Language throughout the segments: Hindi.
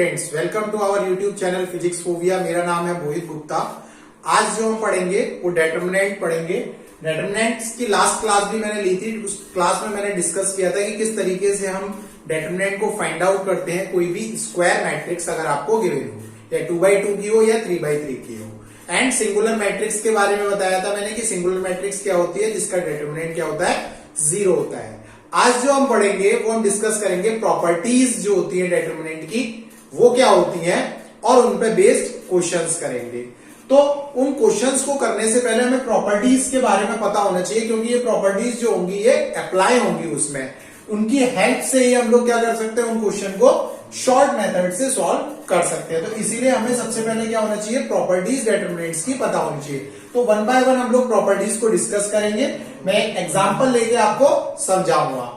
Students, welcome to our YouTube channel physics phobia. मेरा नाम है मोहित गुप्ता। आज जो हम पढ़ेंगे वो डेटर्मिनेंट पढ़ेंगे। डेटर्मिनेंट्स की लास्ट क्लास भी मैंने ली थी। उस क्लास में मैंने डिस्कस किया था कि किस तरीके से हम डेटर्मिनेंट को फाइंड आउट करते हैं कोई भी स्क्वायर मैट्रिक्स अगर आपको गिवन हो, या 2x2 की हो या 3x3 की हो। एंड सिंगुलर मैट्रिक्स के बारे में बताया था मैंने कि सिंगुलर मैट्रिक्स क्या होती है जिसका डेटर्मिनेंट क्या होता है, 0 होता है। आज जो हम पढ़ेंगे वो हम डिस्कस करेंगे प्रॉपर्टीज जो होती है डेटर्मिनेंट की, वो क्या होती हैं और उन पे बेस्ड क्वेश्चंस करेंगे। तो उन क्वेश्चंस को करने से पहले हमें प्रॉपर्टीज के बारे में पता होना चाहिए, क्योंकि ये प्रॉपर्टीज जो होंगी ये अप्लाई होंगी उसमें। उनकी हेल्प से ही हम लोग क्या कर सकते हैं, उन क्वेश्चन को शॉर्ट मेथड से सॉल्व कर सकते हैं। तो इसीलिए हमें सबसे पहले क्या होना चाहिए, प्रॉपर्टीज डेटर्मिनेंट्स की पता होनी चाहिए। तो वन बाय वन हम लोग प्रॉपर्टीज को डिस्कस करेंगे। मैं एक एग्जांपल लेके आपको समझाऊंगा।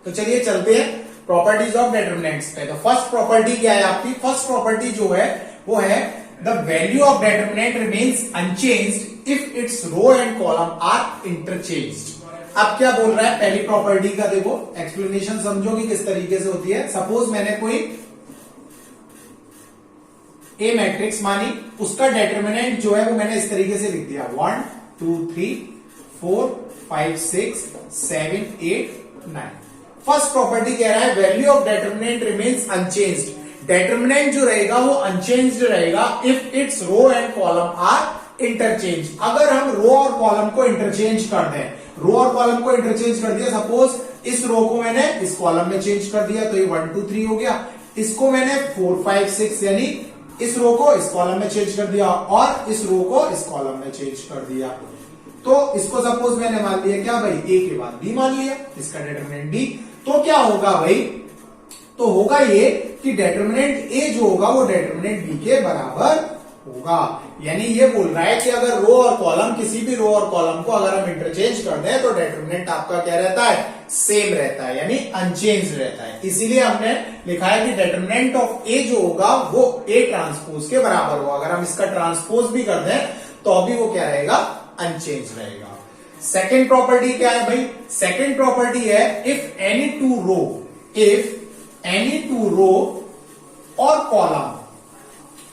तो चलिए चलते हैं प्रॉपर्टीज ऑफ डेटर्मिनेंट्स पे। तो फर्स्ट प्रॉपर्टी क्या है आपकी, फर्स्ट प्रॉपर्टी जो है वो है the value of determinant remains unchanged if its row and column are interchanged. अब क्या बोल रहा है पहली प्रॉपर्टी का, देखो एक्सप्लेनेशन समझो कि किस तरीके से होती है। सपोज मैंने कोई ए मैट्रिक्स मानी, उसका डेटर्मिनेंट जो है वो मैंने इस तरीके से लिख दिया 1 2 3 4 5 6 7 8 9। फर्स्ट प्रॉपर्टी कह रहा है value of determinant remains unchanged. Determinant जो रहेगा वो अनचेंज्ड रहेगा if its row and column are interchange. अगर हम रो और कॉलम को इंटरचेंज कर दें, रो और कॉलम को इंटरचेंज कर दिया, सपोज इस रो को मैंने इस कॉलम में चेंज कर दिया तो ये 1 2 3 हो गया। इसको मैंने 4 5 6 यानी इस रो को इस कॉलम में चेंज कर दिया और इस रो को इस कॉलम में चेंज कर दिया। तो इसको सपोज मैंने मान लिया क्या भाई, ए के बाद बी मान लिया, इसका डेटर्मिनेंट बी। तो क्या होगा भाई, तो होगा ये कि डेटर्मिनेंट ए जो होगा वो डेटर्मिनेंट बी के बराबर होगा। यानी ये बोल रहा है कि अगर रो और कॉलम, किसी भी रो और कॉलम को अगर हम इंटरचेंज कर दें तो डेटर्मिनेंट आपका क्या रहता है, सेम रहता है, यानी अनचेंज रहता है। इसीलिए हमने लिखा है कि डेटर्मिनेंट ऑफ ए जो होगा वो ए ट्रांसपोज के बराबर होगा। अगर हम इसका ट्रांसपोज भी कर दें तो अभी वो क्या रहेगा, अनचेंज रहेगा। सेकेंड प्रॉपर्टी क्या है भाई, सेकेंड प्रॉपर्टी है इफ एनी टू रो और कॉलम,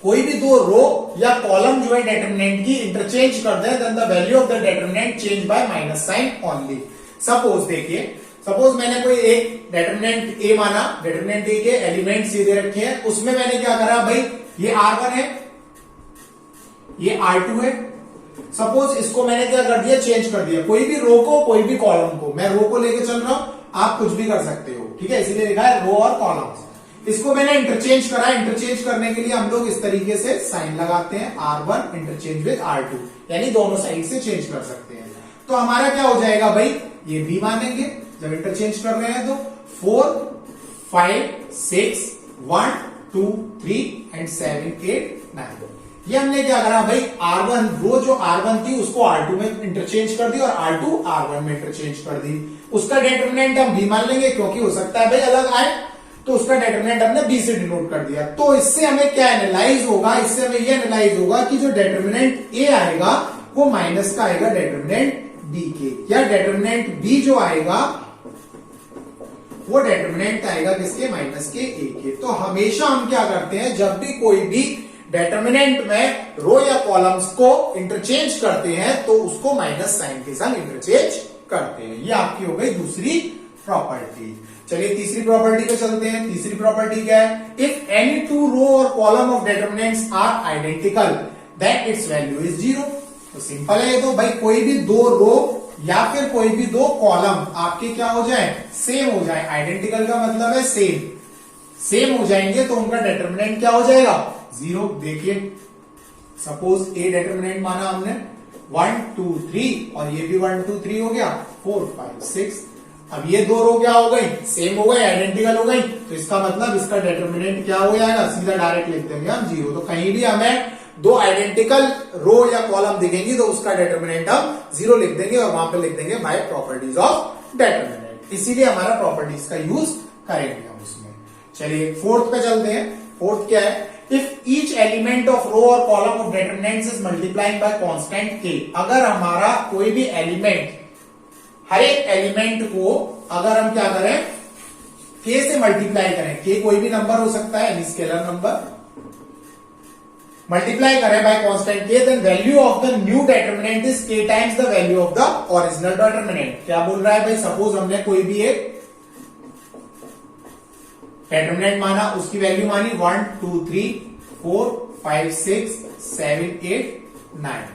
कोई भी दो रो या कॉलम जो है डेटर्मिनेंट की इंटरचेंज कर दें, then the value of the determinant change by minus sign only. Suppose देखिए, सपोज मैंने कोई एक डेटर्मिनेंट ए माना, डेटर्मिनेंट ए के एलिमेंट सीधे रखे हैं, उसमें मैंने क्या करा भाई, ये R1 है, ये R2 है। सपोज इसको मैंने क्या कर दिया, चेंज कर दिया, कोई भी रो को कोई भी कॉलम को, मैं रो को लेके चल रहा हूं, आप कुछ भी कर सकते हो, ठीक है, इसीलिए लिखा है रो और कॉलम। इसको मैंने इंटरचेंज करा, इंटरचेंज करने के लिए हम लोग इस तरीके से साइन लगाते हैं, R1 इंटरचेंज विद R2, यानी दोनों साइड से चेंज कर सकते हैं। तो हमारा क्या हो जाएगा भाई, ये B मानेंगे जब इंटरचेंज कर रहे हैं तो 4 5 6 1 2 3 एंड 7 8 9। ये हमने क्या करा भाई, R1 रो जो R1 थी उसको R2 में इंटरचेंज कर दी और R2 R1 में इंटरचेंज कर दी। उसका डेटर्मिनेंट हम B मान लेंगे, क्योंकि हो सकता है भाई अलग आए, तो उसका डेटर्मिनेंट हमने B से डिनोट कर दिया। तो इससे हमें क्या एनालाइज होगा, इससे हमें यह एनालाइज होगा कि जो डेटर्मिनेंट A आएगा वो माइनस का आएगा डेटर्मिनेंट B के, या डेटर्मिनेंट B जो आएगा वो डेटर्मिनेंट आएगा किसके, माइनस के A के। तो हमेशा हम क्या करते हैं, जब भी कोई भी डेटर्मिनेंट में रो या कॉलम्स को इंटरचेंज करते हैं तो उसको माइनस साइन के साथ इंटरचेंज करते हैं। ये आपकी हो गई दूसरी प्रॉपर्टी। चलिए तीसरी प्रॉपर्टी पे चलते हैं। तीसरी प्रॉपर्टी क्या है, इफ एनी टू रो और column of determinants are identical then its value is 0। तो सिंपल है ये, तो भाई कोई भी दो रो या फिर कोई भी दो कॉलम आपके क्या हो जाए, सेम हो जाए। आइडेंटिकल का मतलब है सेम, सेम हो जाएंगे तो उनका डेटर्मिनेंट क्या हो जाएगा, 0। देखिए सपोज ए डेटर्मिनेंट माना हमने 1 2 3 और ये भी 1 2 3 हो गया, 4 5 6। अब ये दो रो क्या हो गई, सेम हो गई, आइडेंटिकल हो गई, तो इसका मतलब इसका डेटर्मिनेंट क्या हो जाएगा, सीधा डायरेक्ट लिख देंगे हम 0। तो कहीं भी हमें दो आइडेंटिकल रो या कॉलम दिखेंगी तो उसका डेटर्मिनेंट हम 0 लिख देंगे और वहां पे लिख देंगे बाय प्रॉपर्टीज ऑफ डेटर्मिनेंट। इसीलिए हमारा प्रॉपर्टीज का यूज करेंगे हम उसमें। चलिए फोर्थ पे चलते हैं। फोर्थ क्या है, if each element of row और column of determinants is multiplying by constant K. अगर हमारा कोई भी एलिमेंट, हर एक एलिमेंट को अगर हम क्या करें, के से मल्टीप्लाई करें, के कोई भी नंबर हो सकता है, यानी स्केलर नंबर, मल्टीप्लाई करें by constant K, then value of the new determinant is K times the value of the original determinant. क्या बोल रहा है भाई, सपोज हमने कोई भी एक डेटर्मिनेंट माना, उसकी वैल्यू मानी 1 2 3 4 5 6 7 8 9।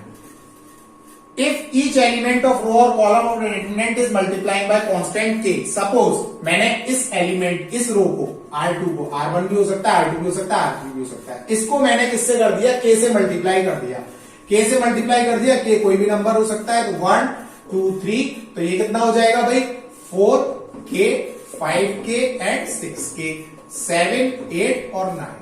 If each element of row or column of the determinant is multiplying by constant k, suppose मैंने इस एलिमेंट, इस रो को R2 को, R1 भी हो सकता है, R2 भी हो सकता है, R3 भी हो सकता है, इसको मैंने किससे कर दिया, k से मल्टीप्लाई कर दिया, k से मल्टीप्लाई कर दिया, k कोई भी नंबर हो सकता है, तो 1 2 3, तो ये कितना हो जाएगा भाई, 4k 5k एंड 6k, 7 8 और 9,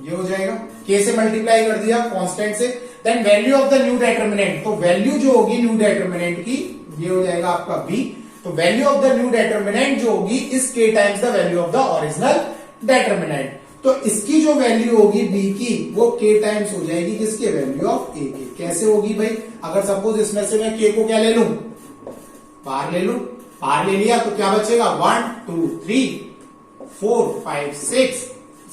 ये हो जाएगा, k से मल्टीप्लाई कर दिया कांस्टेंट से। Then value of the new determinant, तो वैल्यू जो होगी न्यू डेटर्मिनेंट की, ये हो जाएगा आपका b, तो value of the new determinant जो होगी इस k times the value of the original determinant, तो इसकी जो वैल्यू होगी b की, वो k टाइम्स हो जाएगी किसके, वैल्यू ऑफ a की। कैसे होगी भाई, अगर सपोज इसमें से मैं k को क्या ले लूं, बाहर ले लूं, बाहर ले लिया तो क्या बचेगा, 1 2 3 4 5 6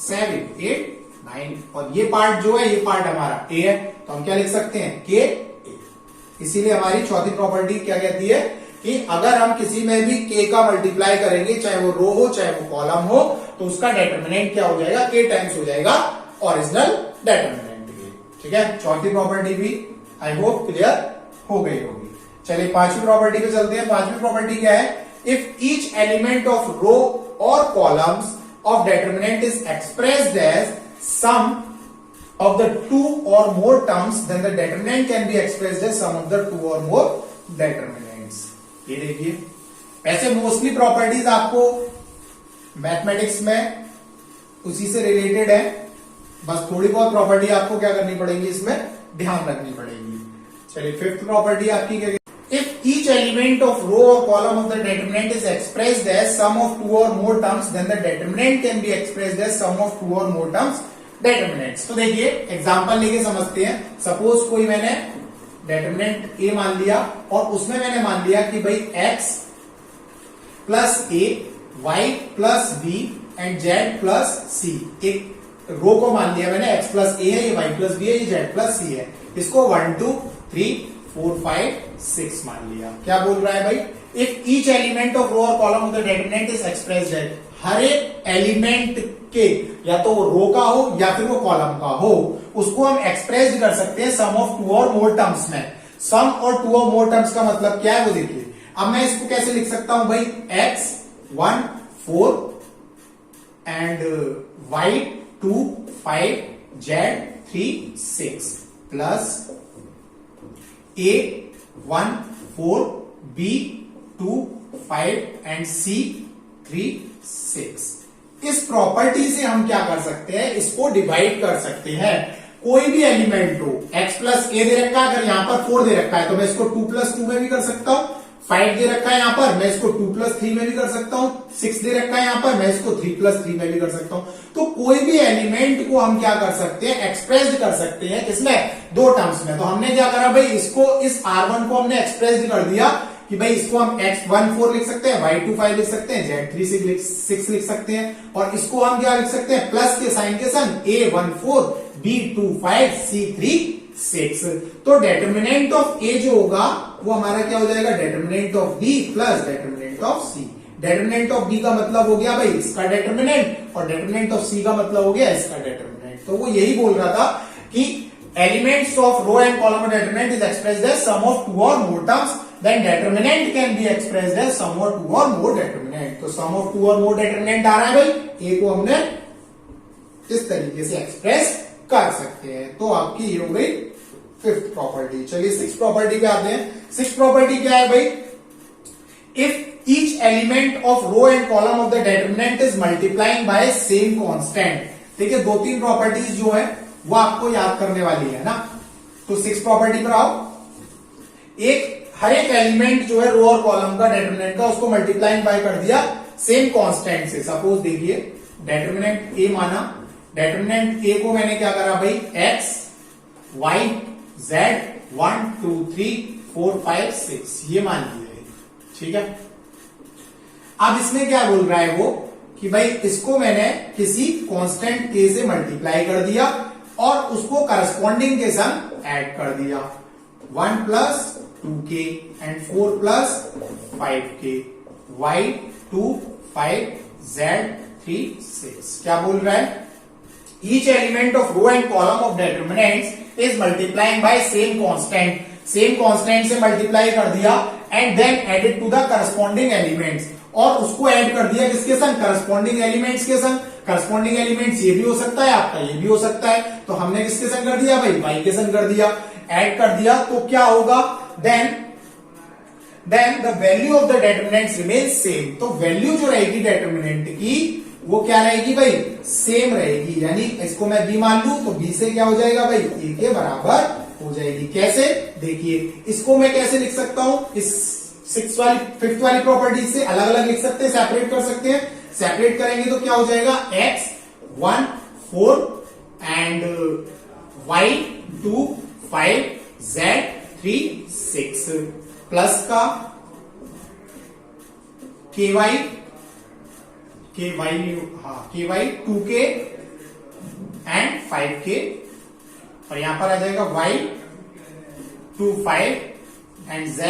7 8 9, और ये पार्ट जो है, ये पार्ट हमारा a है, तो हम क्या लिख सकते हैं, k a। इसीलिए हमारी चौथी प्रॉपर्टी क्या कहती है कि अगर हम किसी में भी k का मल्टीप्लाई करेंगे, चाहे वो रो हो चाहे वो कॉलम हो, तो उसका डेटर्मिनेंट क्या हो जाएगा, k टाइम्स हो जाएगा ओरिजिनल डेटर्मिनेंट के। ठीक है, चौथी प्रॉपर्टी भी आई होप क्लियर हो गई होगी। चलिए पांचवी प्रॉपर्टी पे चलते हैं। पांचवी प्रॉपर्टी क्या है, if each element of row और columns of determinant is expressed as sum of the two or more terms, then the determinant can be expressed as sum of the two or more determinants। ये देखिए, ऐसे मोस्टली प्रॉपर्टीज आपको मैथमेटिक्स में उसी से रिलेटेड है, बस थोड़ी बहुत प्रॉपर्टी आपको क्या करनी पड़ेगी, इसमें ध्यान रखनी पड़ेगी। चलिए फिफ्थ प्रॉपर्टी आपकी क्या, if each element of row or column of the determinant is expressed as sum of two or more terms, then the determinant can be expressed as sum of two or more terms determinants। तो देखिए एग्जांपल लेके समझते हैं। सपोज कोई मैंने डेटर्मिनेंट a मान लिया, और उसमें मैंने मान लिया कि भाई x plus a, y plus b and z plus c, एक रो को मान लिया मैंने, x प्लस a है, ये y प्लस b है, ये z प्लस c है, इसको 1 2 3 4 5 6 मान लिया। क्या बोल रहा है भाई, if each element of row और column of the determinant is expressed as, हर एक एलिमेंट के, या तो वो रो का हो या फिर वो कॉलम का हो, उसको हम एक्सप्रेस कर सकते हैं सम ऑफ टू और मोर टर्म्स में। सम और टू और मोर टर्म्स का मतलब क्या है वो देखिए। अब मैं इसको कैसे लिख सकता हूं भाई, x 1 4 and y 2 5 z 3 6 plus a 1 4 b 2 5 and c 3 6। इस प्रॉपर्टी से हम क्या कर सकते हैं, इसको डिवाइड कर सकते हैं। कोई भी एलिमेंट हो, x प्लस a दे रखा है, अगर यहां पर 4 दे रखा है तो मैं इसको 2 प्लस 2 में भी कर सकता हूं, 5 दे रखा है यहां पर, मैं इसको 2 प्लस 3 में भी कर सकता हूं, 6 दे रखा है यहां पर, मैं इसको 3 प्लस 3 में भी कर सकता हूं। तो कोई भी एलिमेंट को हम क्या कर सकते हैं, एक्सप्रेस कर सकते हैं, किसमें, दो टर्म्स में। तो हमने क्या करा भाई, इसको, इस R1 को हमने एक्सप्रेस कर दिया कि भाई इसको हम x1 4 लिख सकते हैं, y2 5 लिख सकते हैं, z3 6 लिख सकते हैं, और इसको हम क्या लिख सकते हैं, प्लस के साइन के संग a1 4 b2 5 c3 6। तो डेटर्मिनेंट ऑफ a जो होगा वो हमारा क्या हो जाएगा, determinant of b plus determinant of c। Determinant of b का मतलब हो गया भाई इसका डेटर्मिनेंट, और डेटर्मिनेंट ऑफ c का मतलब हो गया इसका डेटर्मिनेंट। तो वो यही बोल रहा था कि elements of row and column determinant is expressed as sum of two और more terms, then determinant can be expressed as sum of two or more determinant। तो sum of two or more determinant आ रहा है भाई, a को हमने इस तरीके से एक्सप्रेस कर सकते हैं। तो आपकी ये हो गई फिफ्थ प्रॉपर्टी। चलिए सिक्स प्रॉपर्टी पे आते हैं। सिक्स प्रॉपर्टी क्या है भाई, if each element of row and column of the determinant is multiplying by same constant. देखिए दो तीन प्रॉपर्टीज जो है वो आपको याद करने वाली है ना। तो सिक्स प्रॉपर्टी पर आओ। एक, हर एक एलिमेंट जो है रो और कॉलम का डेटर्मिनेंट का, उसको मल्टीप्लाइंग बाय कर दिया सेम कांस्टेंट से। सपोज देखिए डेटर्मिनेंट ए माना, डेटर्मिनेंट ए को मैंने क्या करा भाई, x y z 1 2 3 4 5 6 ये मान लिया। ठीक है, अब इसमें क्या बोल रहा है वो कि भाई इसको मैंने किसी कांस्टेंट k से मल्टीप्लाई कर दिया और उसको करस्पॉन्डिंग के संग ऐड कर दिया 1 plus 2k and 4 plus 5k y 2 5 z 3 6 क्या बोल रहा है each element of row and column of determinants is multiplying by same constant से मल्टीप्लाई कर दिया and then added to the corresponding elements और उसको ऐड कर दिया किसके संग करस्पॉन्डिंग एलिमेंट्स के संग करस्पॉन्डिंग एलिमेंट्स ये भी हो सकता है आपका ये भी हो सकता है तो हमने किसके संग कर दिया भाई y के संग कर दिया ऐड कर दिया तो क्या होगा then the value of the determinants remain same तो वैल्यू जो रहेगी डेटरमिनेंट की वो क्या रहेगी भाई सेम रहेगी यानी इसको मैं b मान लूं तो b से क्या हो जाएगा भाई a के बराबर हो जाएगी कैसे देखिए इसको मैं कैसे लिख सकता हूं इस फिफ्थ वाली प्रॉपर्टी से अलग अलग लिख सकते हैं सेपरेट कर सकते हैं सेपरेट करेंगे तो क्या हो जाएगा x 1 4 and y 2 5 z 3 6 plus का ky ky 2k and 5k और यहां पर आ जाएगा y 2 5 एंड z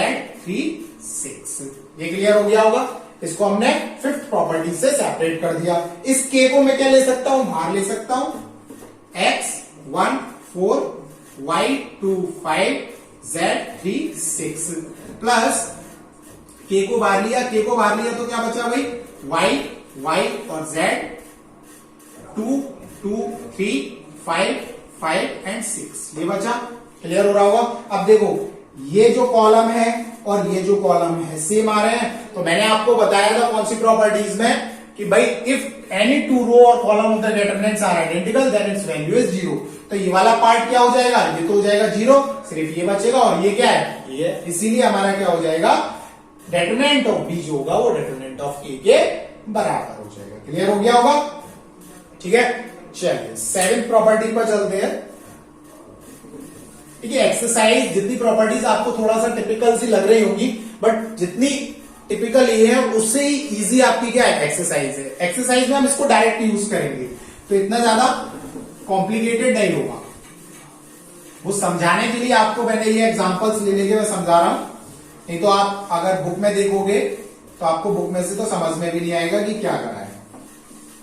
3 6 ये क्लियर हो गया होगा इसको हमने फिफ्थ प्रॉपर्टी से सेपरेट कर दिया इस k को मैं क्या ले सकता हूं बाहर ले सकता हूं x 1 4 y 2 5 z 3 6 plus k को बाहर लिया तो क्या बचा भाई y और z 2 2 3 5 5 एंड 6 ये बचा क्लियर हो रहा होगा अब देखो ये जो कॉलम है और ये जो कॉलम है सेम आ रहे हैं तो मैंने आपको बताया था कौन सी प्रॉपर्टीज में कि भाई इफ एनी टू रो और column of the determinants are identical then its value is 0 तो ये वाला पार्ट क्या हो जाएगा ये तो हो जाएगा 0 सिर्फ ये बचेगा और ये क्या है ये इसीलिए हमारा क्या हो जाएगा डिटरमिनेंट ऑफ b जो होगा वो डिटरमिनेंट ऑफ a के बराबर हो जाएगा क्लियर हो गया होगा ठीक है चलिए 7th प्रॉपर्टी पर चलते हैं ठीक है एक्सरसाइज जितनी प्रॉपर्टीज आपको थोड़ा सा टिपिकल सी लग रही होंगी बट जितनी टिपिकल ये है उससे ही इजी आपकी क्या है एक्सरसाइज में हम इसको डायरेक्ट यूज करेंगे तो इतना ज्यादा कॉम्प्लिकेटेड नहीं होगा वो समझाने के लिए आपको मैंने ये एग्जांपल्स ले लेके मैं समझा रहा हूं नहीं तो आप अगर बुक में देखोगे तो आपको बुक में से तो समझ में भी नहीं आएगा कि क्या करा है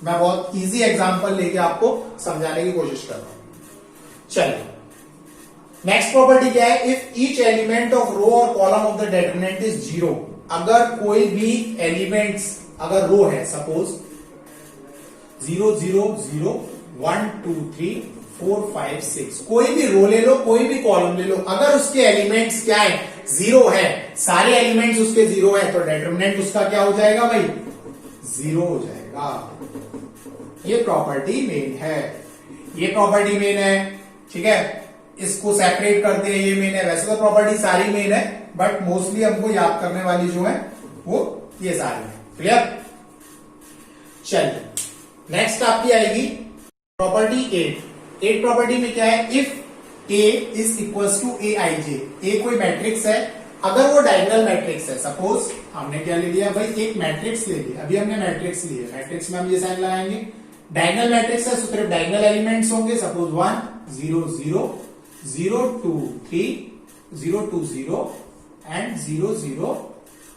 मैं बहुत इजी एग्जांपल लेके आपको समझाने की कोशिश कर रहा हूं चलिए नेक्स्ट प्रॉपर्टी क्या है if each element of row और column of the determinant is 0 अगर कोई भी एलिमेंट्स अगर रो है सपोज 0 0 0 1 2 3 4 5 6 कोई भी रो ले लो कोई भी कॉलम ले लो अगर उसके एलिमेंट्स क्या है 0 है सारे एलिमेंट्स उसके 0 है तो डिटरमिनेंट उसका क्या हो जाएगा भाई 0 हो जाएगा ये प्रॉपर्टी मेन है ये प्रॉपर्टी मेन है ठीक है इसको सेपरेट करते हैं ये मेन है वैसे तो प्रॉपर्टी सारी मेन है बट मोस्टली हमको याद करने वाली जो है वो ये सारी है क्लियर चलिए नेक्स्ट आपकी आएगी प्रॉपर्टी 8 प्रॉपर्टी में क्या है if a is equal to aij a कोई मैट्रिक्स है अगर वो डायगोनल मैट्रिक्स है सपोज हमने क्या ले लिया भाई एक मैट्रिक्स ले लिया अभी हमने मैट्रिक्स लिया मैट्रिक्स में हम ये साइन लगाएंगे डायगोनल मैट्रिक्स है तो सिर्फ डायगोनल एलिमेंट्स होंगे सपोज 1 0 0 0 2 3 0 2 0 एंड 0 0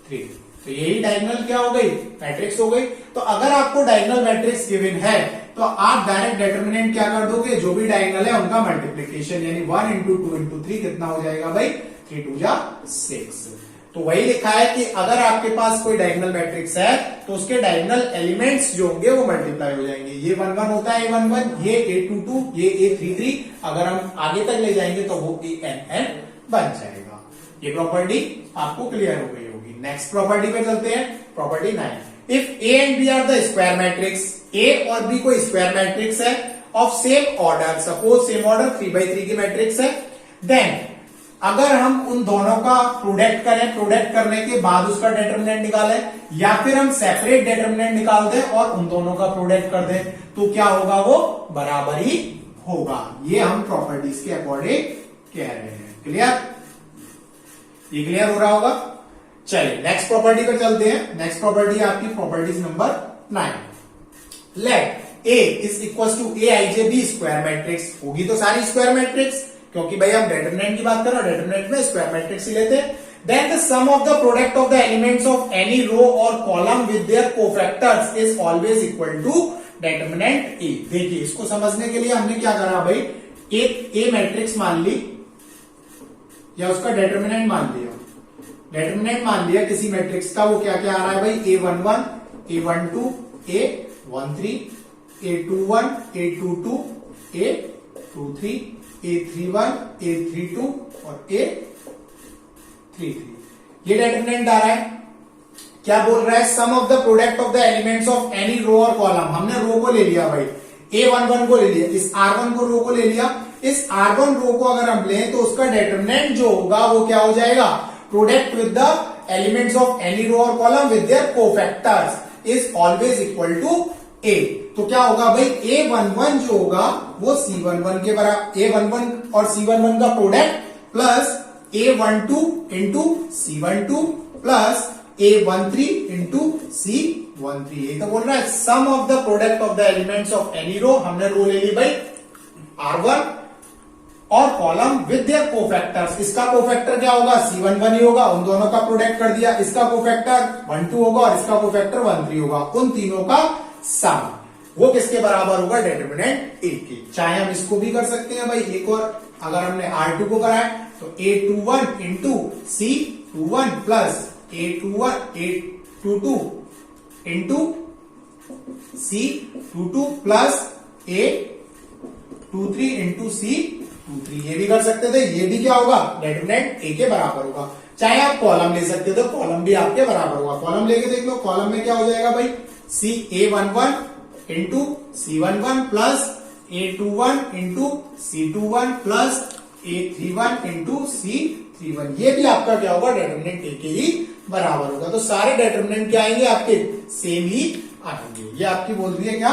3 तो यही डायगोनल क्या हो गई मैट्रिक्स हो गई तो अगर आपको डायगोनल मैट्रिक्स गिवन है तो आप डायरेक्ट डिटरमिनेंट क्या कर दोगे जो भी डायगोनल है उनका मल्टीप्लीकेशन यानी 1 इंटू 2 इंटू 3 कितना हो जाएगा भाई 3 2 जा 6 तो वही लिखा है कि अगर आपके पास कोई डायगोनल मैट्रिक्स है तो उसके डायगोनल एलिमेंट्स जो होंगे वो मल्टीप्लाई हो जाएंगे ये 1 1 होता है A11 ये A22 ये A33 अगर हम आगे तक ले जाएंगे तो वो ANN बन जाएगा ये प्रॉपर्टी आपको क्लियर हो गई होगी नेक्स्ट प्रॉपर्टी पे चलते हैं property 9 if A and B are the square matrix A और B कोई स्क्वायर मैट्रिक्स है of same order suppose same order 3x3 की मैट्रिक्स है देन अगर हम उन दोनों का प्रोडक्ट करें प्रोडक्ट करने के बाद उसका डिटरमिनेंट निकालें या फिर हम सेपरेट डिटरमिनेंट निकाल दें और उन दोनों का प्रोडक्ट कर दें तो क्या होगा वो बराबर ही होगा ये हम प्रॉपर्टीज के अकॉर्डिंग कह रहे हैं क्लियर ये क्लियर हो रहा होगा चलिए नेक्स्ट प्रॉपर्टी पर चलते हैं नेक्स्ट प्रॉपर्टी आपकी properties number 9 let A is equal to A I J B square matrix, होगी तो सारी स्क्वायर मैट्रिक्स, क्योंकि भाई हम डिटरमिनेंट की बात कर रहे हैं, डिटरमिनेंट में स्क्वायर मैट्रिक्स ही लेते हैं। Then the sum of the product of the elements of any row और column with their cofactors is always equal to determinant A. देखिए इसको समझने के लिए हमने क्या करा भाई, एक ए मैट्रिक्स मान ली या उसका डिटरमिनेंट मान लिया, डिटरमिनेंट मान लिया किसी मैट्रिक्स का, वो क्या क्या आ रहा है भाई, A11, A12, A13, A21, A22, A23, A31, A32 और A33, ये डिटरमिनेंट आ रहा है। क्या बोल रहा है, sum of the product of the elements of any row और कॉलम, हमने रो को ले लिया भाई, A11 को ले लिया, इस R1 को रो को ले लिया, इस R1 रो को अगर हम लें तो उसका डिटरमिनेंट जो होगा वो क्या हो जाएगा, product with the elements of any row और column with their cofactors is always equal to A. तो क्या होगा भाई, A11 जो होगा वो C11 के बराबर, A11 और C11 का product plus A12 into C12 plus A13 into C13, ये तो बोल रहा है sum of the product of the elements of any row, हमने रो ले ली भाई R1 और कॉलम विद देयर कोफैक्टर्स, इसका कोफैक्टर क्या होगा, C11 ही होगा, उन दोनों का प्रोडक्ट कर दिया, इसका कोफैक्टर 12 होगा और इसका कोफैक्टर 13 होगा, उन तीनों का सम, वो किसके बराबर होगा, डिटरमिनेंट ए के। चाहे हम इसको भी कर सकते हैं भाई, एक और अगर हमने R2 को कराए तो A21 into C21 plus A22 into C22 plus A23 into C23, ये भी कर सकते थे, ये भी क्या होगा, डिटरमिनेंट ए के बराबर होगा। चाहे आप कॉलम ले सकते थे, कॉलम भी आपके बराबर होगा, कॉलम लेके देख लो, कॉलम में क्या हो जाएगा भाई, A11 into C11 plus A21 into C21 plus A31 into C31, ये भी आपका क्या होगा, डिटरमिनेंट ए के ही बराबर होगा। तो सारे डिटरमिनेंट क्या आएंगे आपके, सेम ही आएंगे। ये आपकी बोल रही है क्या,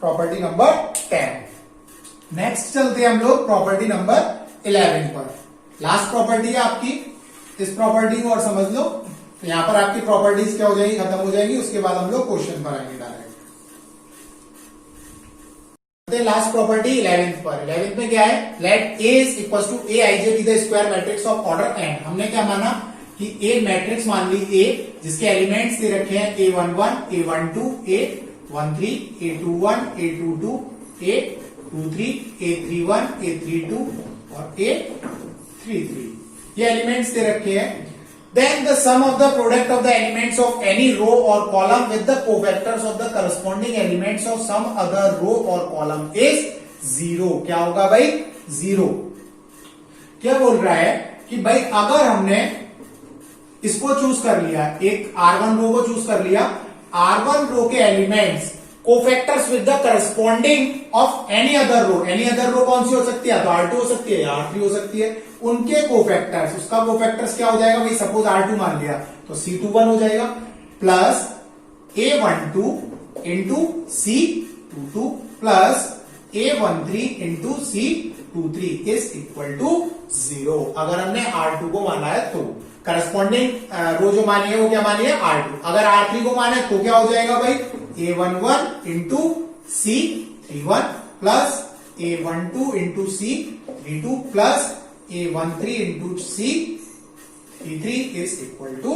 प्रॉपर्टी नंबर 10। नेक्स्ट चलते हैं हम लोग प्रॉपर्टी नंबर 11 पर। लास्ट प्रॉपर्टी है आपकी, इस प्रॉपर्टी को और समझ लो, तो यहां पर आपकी प्रॉपर्टीज क्या हो जाएगी, खत्म हो जाएगी, उसके बाद हम लोग क्वेश्चन पर आएंगे डायरेक्ट। लास्ट प्रॉपर्टी 11th पर, 11th में क्या है, let A is equal to A I J B the square matrix of order N. हमने क्या माना कि ए मैट्रिक्स मान ली ए, जिसके एलिमेंट्स दे रखे हैं A11, A12, A13, A21, A22, A23, A31, A32 और A33, ये एलिमेंट्स दे रखे हैं। Then the sum of the product of the elements of any row or column with the cofactors of the corresponding elements of some other row or column is 0। क्या होगा भाई, 0। क्या बोल रहा है कि भाई अगर हमने इसको चूज कर लिया, एक R1 रो को चूज कर लिया, R1 रो के elements cofactors with the corresponding of any other row, any other row कौन सी हो सकती है, तो R2 हो सकती है या R3 हो सकती है, उनके कोफैक्टर्स, उसका कोफैक्टर्स क्या हो जाएगा भाई, सपोज R2 मान लिया तो C21 हो जाएगा plus A12 into C22 plus A13 into C23 is equal to 0। अगर हमने R2 को माना है तो करस्पॉन्डिंग रो जो मानी है वो क्या मानी है, R2। अगर R3 को माना है तो क्या हो जाएगा भाई, A11 into C31 plus A12 into C32 plus A13 into C33 is equal to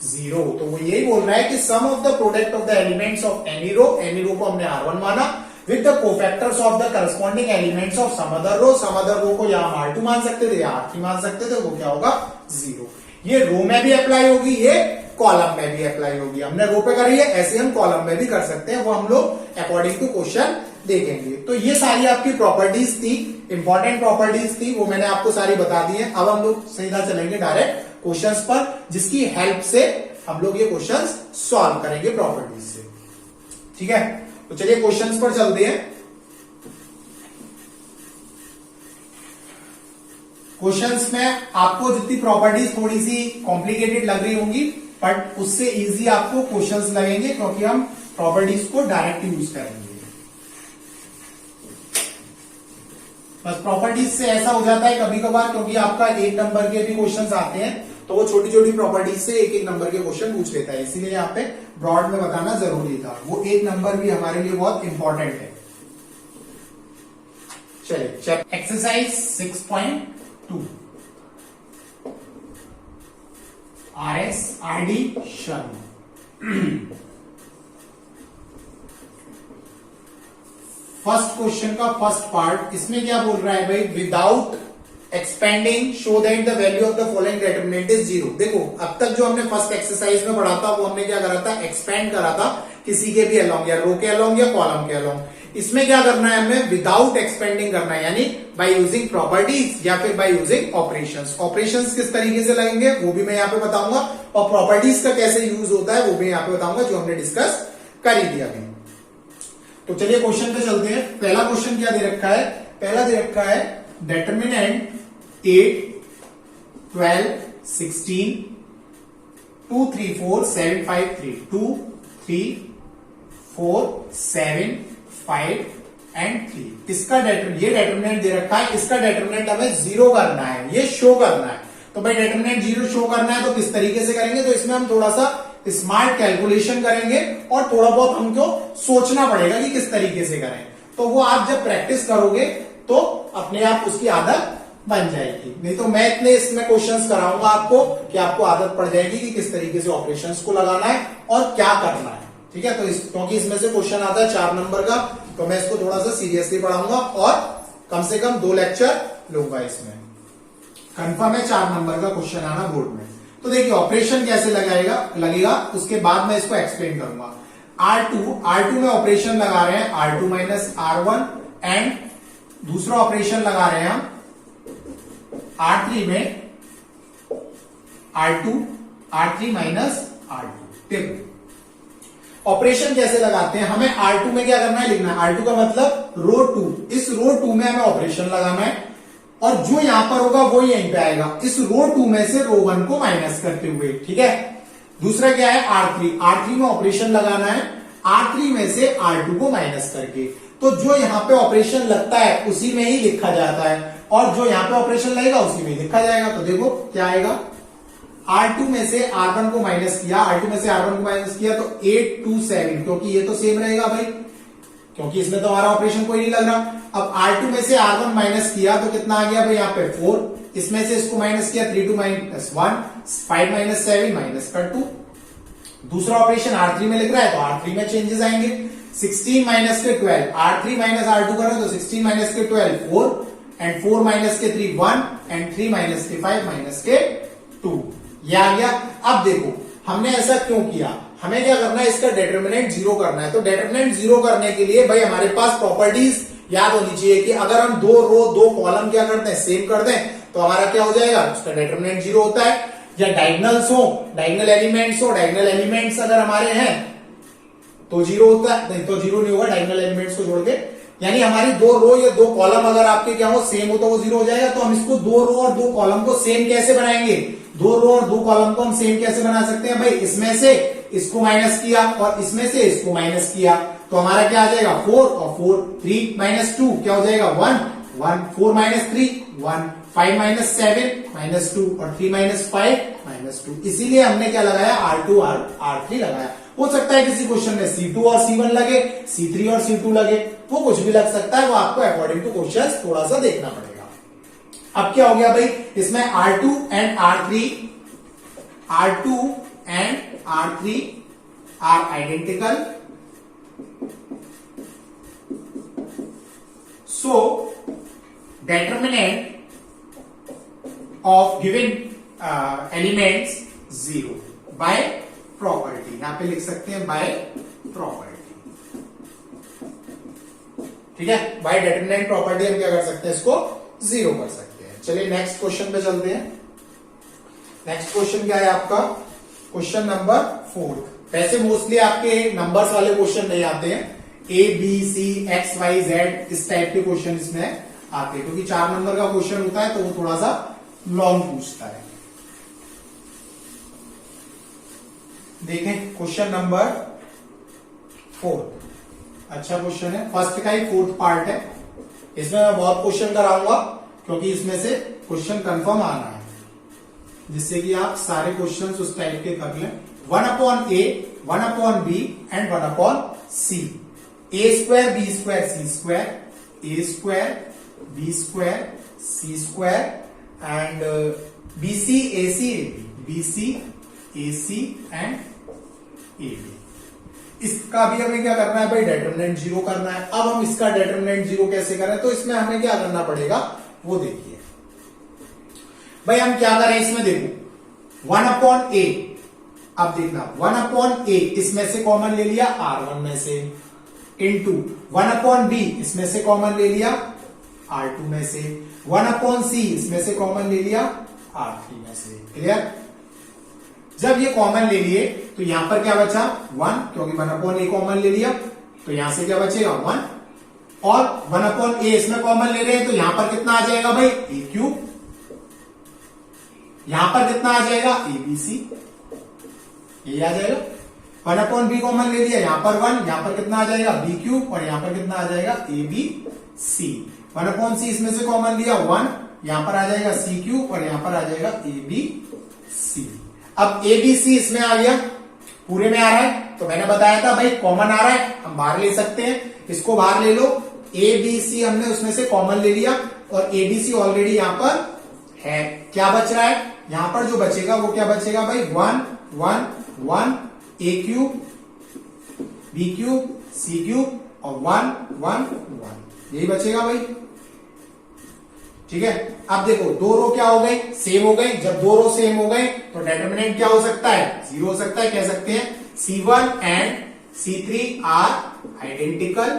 0। तो वो यही बोल रहा है कि sum of the product of the elements of any row, any row को हमने R1 माना, with the cofactors of the corresponding elements of some other row को या हम R2 मान सकते थे या R3 मान सकते थे, वो क्या होगा, 0। ये रो में भी अप्लाई होगी, ये कॉलम में भी अप्लाई होगी। हमने रो पे करी है, ऐसे हम कॉलम में भी कर सकते हैं, वो हम लोग अकॉर्डिंग टू क्वेश्चन देखेंगे। तो ये सारी आपकी प्रॉपर्टीज थी, इंपॉर्टेंट प्रॉपर्टीज थी, वो मैंने आपको सारी बता दी है। अब हम लोग सीधा चलेंगे डायरेक्ट क्वेश्चंस पर, जिसकी हेल्प से हम लोग ये क्वेश्चंस सॉल्व करेंगे प्रॉपर्टीज से। ठीक है, तो चलिए क्वेश्चंस पर चलते हैं। क्वेश्चंस में आपको जितनी प्रॉपर्टीज थोड़ी सी कॉम्प्लिकेटेड लग रही होंगी, बट उससे इजी आपको क्वेश्चंस लगेंगे, क्योंकि हम प्रॉपर्टीज को डायरेक्ट यूज करेंगे। बस प्रॉपर्टीज से ऐसा हो जाता है कभी कभार, क्योंकि आपका 1 नंबर के भी क्वेश्चंस आते हैं, तो वो छोटी छोटी प्रॉपर्टीज से एक एक नंबर के क्वेश्चन पूछ लेता है, इसीलिए यहाँ पे ब्रॉड में बताना जरूरी था। वो एक नंबर भी हमारे लिए बहुत इंपॉर्टेंट है। चलिए exercise 6.2 RS RD Sharma. First question का फर्स्ट पार्ट, इसमें क्या बोल रहा है भाई, without expanding show that the value of the following determinant is 0। देखो अब तक जो हमने फर्स्ट एक्सरसाइज में पढ़ा था वो हमने क्या करा था, एक्सपेंड करा था किसी के भी अलोंग, या रो के अलोंग या कॉलम के अलोंग। इसमें क्या करना है, हमें विदाउट एक्सपेंडिंग करना है, यानी बाय यूजिंग प्रॉपर्टीज या फिर बाय यूजिंग ऑपरेशंस। ऑपरेशंस किस तरीके से लगेंगे वो भी मैं यहाँ पे बताऊंगा, और प्रॉपर्टीज का कैसे यूज होता है वो भी यहाँ पे बताऊंगा, जो हमने डिस्कस कर ही दिया अभी। तो चलिए क्वेश्चन पे चलते हैं। पहला क्वेश्चन क्या दे रखा है, पहला दे रखा है डिटरमिनेंट 8, 12, 16, 2, 3, 4, 7, 5, 3, 2, 3, 4, 7, 5 एंड 3। इसका ये डिटरमिनेंट दे रखा है, इसका डिटरमिनेंट हमें 0 करना है, ये शो करना है। तो भाई डिटरमिनेंट 0 शो करना है तो किस तरीके से करेंगे, तो इसमें हम थोड़ा सा स्मार्ट कैलकुलेशन करेंगे और थोड़ा बहुत हमको सोचना पड़ेगा कि किस तरीके से करें। तो वो आप जब प्रैक्टिस करोगे तो अपने आप उसकी आदत बन जाएगी, नहीं तो मैं इतने इसमें क्वेश्चंस कराऊंगा आपको कि आपको आदत पड़ जाएगी कि किस तरीके से ऑपरेशंस को लगाना है और क्या करना है। ठीक है, तो क्योंकि इसमें से क्वेश्चन आता है 4 नंबर का, तो मैं इसको थोड़ा सा सीरियसली पढ़ाऊंगा और कम से कम 2 लेक्चर लूंगा। इसमें कंफर्म है 4 नंबर का क्वेश्चन आना बोर्ड में। तो देखिए ऑपरेशन कैसे लगेगा उसके बाद मैं इसको एक्सप्लेन करूंगा। R2 में ऑपरेशन लगा रहे हैं R2 माइनस R1, एंड दूसरा ऑपरेशन लगा रहे हैं हम R3 में R3 माइनस R2। देखो ऑपरेशन कैसे लगाते हैं, हमें R2 में क्या करना है, लिखना है R2 का मतलब रो 2, इस रो 2 में हमें ऑपरेशन लगाना है और जो यहां पर होगा वो यहीं पे आएगा, इस रो 2 में से रो 1 को माइनस करते हुए। ठीक है, दूसरा क्या है R3 में ऑपरेशन लगाना है R3 में से R2 को माइनस करके। तो जो यहां पे ऑपरेशन लगता है उसी में ही लिखा जाता है, और जो यहां पे ऑपरेशन लगेगा उसी में लिखा जाएगा। तो देखो क्या आएगा, R2 में से R1 को माइनस किया, R2 में से R1 को माइनस किया तो 8, 2, 7, क्योंकि ये तो सेम रहेगा भाई, क्योंकि इसमें तो हमारा ऑपरेशन कोई नहीं लग रहा। अब R2 में से R1 माइनस किया तो कितना आ गया भाई, यहाँ पे 4, इसमें से इसको माइनस किया 3, 2 माइनस 1, 5 माइनस 7 माइनस का 2। दूसरा ऑपरेशन R3 में लिख रहा है तो R3 में चेंजेस आएंगे। 16 माइनस के 12, R3 माइनस R2 करो तो 16 माइनस के 12 4, एंड 4 माइनस के 3 1, एंड 3 माइनस के 5 माइनस के 2, ये आ गया। अब देखो हमने ऐसा क्यों किया, हमें क्या करना है, इसका डिटरमिनेंट 0 करना है। तो डिटरमिनेंट 0 करने के लिए भाई हमारे पास प्रॉपर्टीज याद होनी चाहिए कि अगर हम 2 रो 2 कॉलम क्या करते हैं, सेम कर दें तो हमारा क्या हो जाएगा, उसका डिटरमिनेंट 0 होता है। या डायगोनल्स हो, डायगोनल एलिमेंट्स अगर हमारे हैं तो 0 होता है, नहीं तो 0 नहीं होगा डायगोनल एलिमेंट्स को जोड़ के। यानी हमारी 2 रो या 2 कॉलम अगर आपके क्या हो, सेम हो तो वो 0 हो जाएगा। तो हम इसको 2 रो और 2 कॉलम को सेम कैसे बनाएंगे, 2 रो और 2 कॉलम को हम सेम कैसे बना सकते हैं भाई, इसमें से इसको माइनस किया और इसमें से इसको माइनस किया, तो हमारा क्या आ जाएगा 4 और 4, 3 माइनस 2 क्या हो जाएगा 1, 4 माइनस 3 1, 5 माइनस 7 माइनस 2 और 3 माइनस 5 माइनस 2। इसीलिए हमने क्या लगाया, R2 और R3 लगाया। हो सकता है किसी क्वेश्चन में C2 और C1 लगे, C3 और C2 लगे, वो कुछ भी लग सकता है, वो आपको अकॉर्डिंग टू क्वेश्चन थोड़ा सा देखना पड़ेगा। अब क्या हो गया भाई, इसमें R2 and R3 are identical, so determinant of given elements 0 by property, यहां पे लिख सकते हैं by property। ठीक है, by determinant property हम क्या कर सकते हैं, इसको 0 कर सकते हैं। चलिए नेक्स्ट क्वेश्चन पे चलते हैं। नेक्स्ट क्वेश्चन क्या है आपका, क्वेश्चन नंबर 4। वैसे मोस्टली आपके नंबर्स वाले क्वेश्चन नहीं आते हैं, A B C X Y Z इस टाइप के क्वेश्चन इसमें आते हैं, क्योंकि 4 नंबर का क्वेश्चन होता है तो वो थोड़ा सा लॉन्ग पूछता है। देखें क्वेश्चन नंबर 4, अच्छा क्वेश्चन है, फर्स्ट का ही 4th पार्ट है। इसमें मैं बहुत क्वेश्चन कराऊंगा क्योंकि इसमें से क्वेश्चन कंफर्म आना है। जिससे कि आप सारे क्वेश्चन उस टाइप के कर लें। 1/a, 1/b and 1/c। a square B square C square, a square B square C square and bc ac ab, bc ac and ab। इसका भी हमें क्या करना है भाई, डेटरमिनेंट जीरो करना है। अब हम इसका डेटरमिनेंट जीरो कैसे करें, तो इसमें हमें क्या करना पड़ेगा वो देखिए भाई। हम क्या करें इसमें, देखो 1/a, अब देखना 1/a इसमें से कॉमन ले लिया R1 में से, इंटू 1/b इसमें से कॉमन ले लिया R2 में से, 1/c इसमें से कॉमन ले लिया R3 में से। क्लियर? जब ये कॉमन ले लिए तो यहां पर क्या बचा 1, क्योंकि 1/a कॉमन ले लिया तो यहां से क्या बचेगा 1, और 1/a इसमें कॉमन ले रहे हैं तो यहां पर कितना आ जाएगा भाई a3, यहां पर कितना आ जाएगा abc, ये आ जाएगा। 1/b कॉमन ले लिया, यहां पर 1, यहां पर कितना आ जाएगा b3, और यहां पर कितना आ जाएगा abc। 1/c इसमें से कॉमन लिया 1, यहां पर आ जाएगा c3, और यहां पर आ जाएगा abc। अब abc इसमें आ गया, पूरे में आ रहा है, तो मैंने बताया था भाई कॉमन आ रहा है हम बाहर ले सकते हैं, इसको बाहर ले लो। abc हमने उसमें से कॉमन ले लिया, और abc ऑलरेडी यहां पर है। क्या बच रहा है यहां पर, जो बचेगा वो क्या बचेगा भाई 1 1 1 a3 b3 c3 और 1 1 1, यही बचेगा भाई। ठीक है, अब देखो दो रो क्या हो गई, सेम हो गई। जब दो रो सेम हो गए तो डेटरमिनेंट क्या हो सकता है, जीरो हो सकता है। कह सकते हैं C1 and C3 are identical.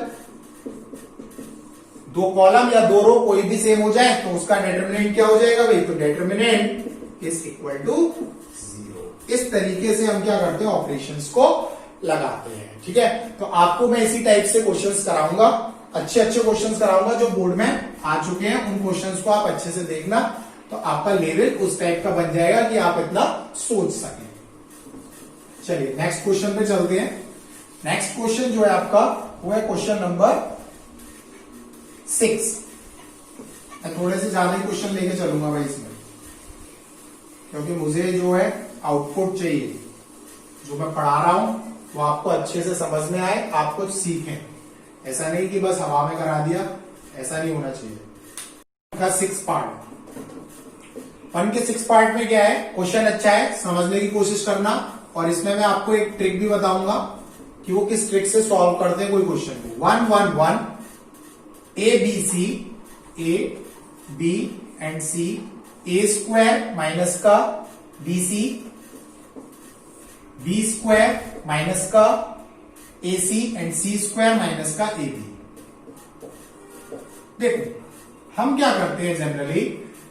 दो कॉलम या दो रो कोई भी सेम हो जाए तो उसका डेटरमिनेंट क्या हो जाएगा भाई, तो determinant is equal to zero. इस तरीके से हम क्या करते हैं, ऑपरेशंस को लगाते हैं। ठीक है, तो आपको मैं इसी टाइप से क्वेश्चंस कराऊंगा, अच्छे अच्छे क्वेश्चंस कराऊंगा जो बोर्ड में आ चुके हैं। उन क्वेश्चंस को आप अच्छे से देखना, तो आपका लेवल उस टाइप का बन जाएगा कि आप इतना सोच सकें। चलिए नेक्स्ट क्वेश्चन पे चलते हैं। नेक्स्ट क्वेश्चन जो है आपका वो है क्वेश्चन नंबर 6। मैं थोड़े से ज्यादा ही क्वेश्चन लेके चलूंगा भाई इसमें, क्योंकि मुझे जो है आउटपुट चाहिए, जो मैं पढ़ा रहा हूं वो आपको अच्छे से समझ में आए, आप कुछ सीखें। ऐसा नहीं कि बस हवा में करा दिया, ऐसा नहीं होना चाहिए। का 6 पार्ट, 1 के 6 पार्ट में क्या है, क्वेश्चन अच्छा है, समझने की कोशिश करना। और इसमें मैं आपको एक ट्रिक भी बताऊंगा कि वो किस ट्रिक से सॉल्व करते हैं कोई क्वेश्चन को। 1 1 1 a b c, a b and c, a square minus का bc, b स्क्वायर माइनस का AC and C square minus का AB। देखो हम क्या करते हैं,